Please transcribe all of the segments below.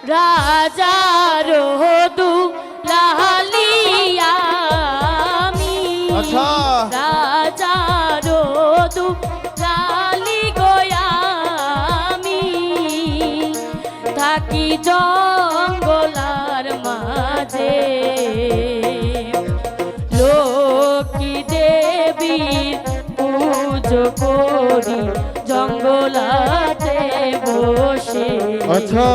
রাজার দুলালিয়া আমি আচ্ছা রাজার দুলালি গোয়া আমি থাকি জঙ্গলার মাঝে লক্ষ্মী দেবীর পুজো করি জঙ্গলাতে বসে আচ্ছা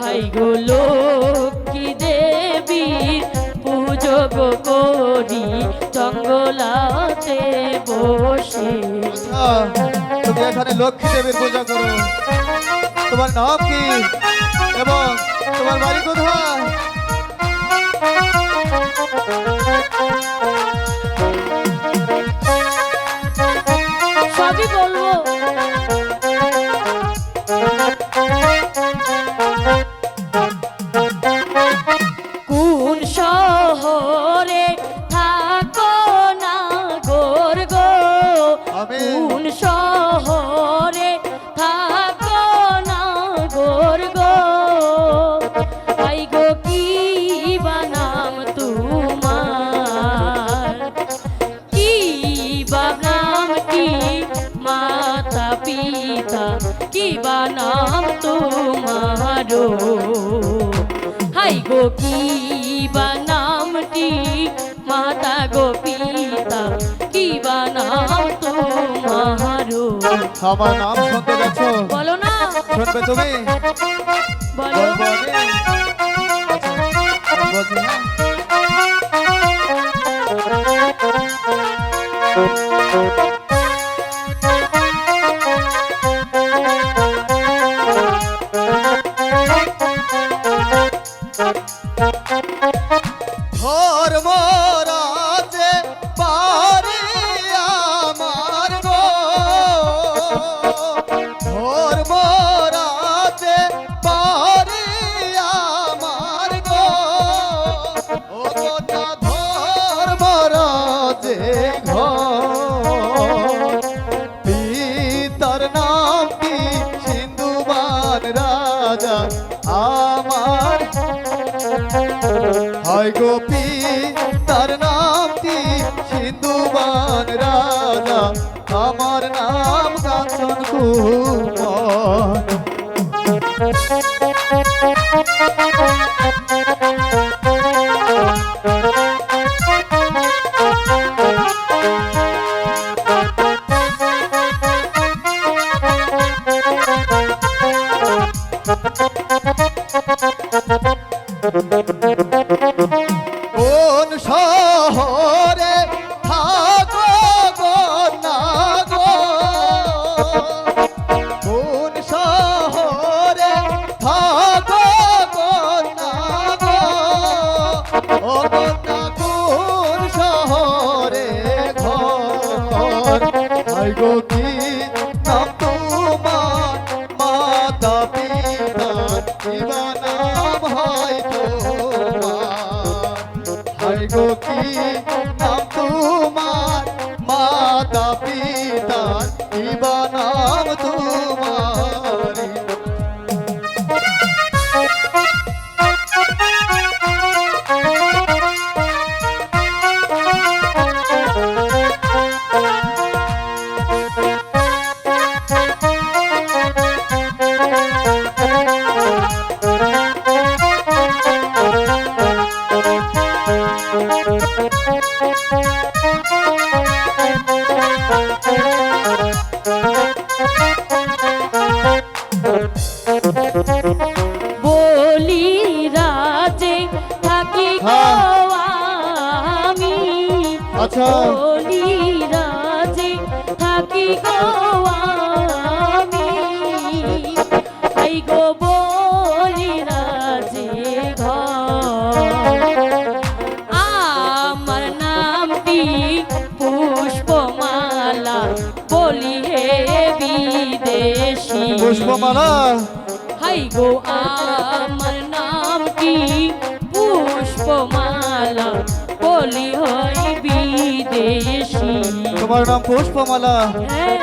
হাই গো লক্ষ্মী দেবীর পুজো করি জঙ্গলাতে বসে। আচ্ছা তুমি এখানে লক্ষ্মী দেবীর পূজা করো, তোমার নাম কি এবং তোমার বাড়ি কোথায়? সবই বলবো। কোন শহরে থাকো না গোর গো, আমি কোন শহরে থাকো না গোর গো, আই গো কি বানাম তোমার, কি বানাম কি মাতা পিতা, কি বানাম তোমারো, হাই গো কি বানামটি মাতা গো পিতা, কি বানাম তোমারো। আমার নাম শুনতে যাচ্ছ? বলো না, শুনবে তুমি? বলো। বলবো আমি? আচ্ছা, আমি বলছি, হ্যাঁ? ধর্মরাজে পারি আমার গো, ধর্মরাজে পারি আমার গো, ও গোটা ধর্মরাজে ঘর, পিতার নাম কি সিন্ধুবান রাজা আমার, হায় গোপী তার নাম কি সিন্ধুবান রাজা, আমার নাম কাঞ্চন কুমার। কোন শহরে থাকো গো না গো, কোন শহরে থাকো গো না গো, ও গো না কোন শহরে ঘর, হায় গো কি নাম তোমার মাতা পিতার, কি বা নাম হয় তোমার, হায় গো কি নাম তোমার মাতা পিতার, কি বা নাম তোমার। বলি রাজে থাকি গো আমি, আচ্ছা বলি রাজে থাকি গো আমি, আই গো বলি রাজে ঘর, আমার নামটি পুষ্পমালা, বলি হে বিদেশি পুষ্পমালা, হাই গো আমার নাম কি পুষ্পমালা, বলি হয় বিদেশি। তোমার নাম পুষ্পমালা? হ্যাঁ।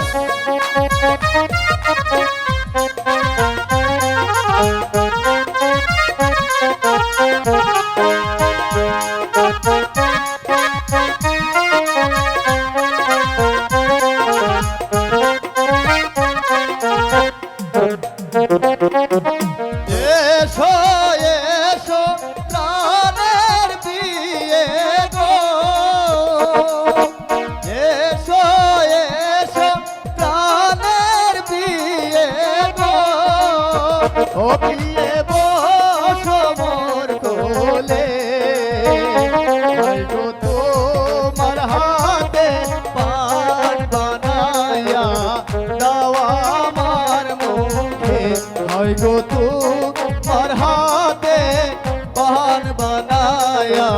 এসো এসো প্রাণের বিয়ে গো, এসো এসো প্রাণের বিয়ে গো, ও বিয়ে বসো মোর কোলে, গো তোমার হাতে পান বানায়া দাও আমার মুখে, হয় গো তোমার হাতে পান বানায়া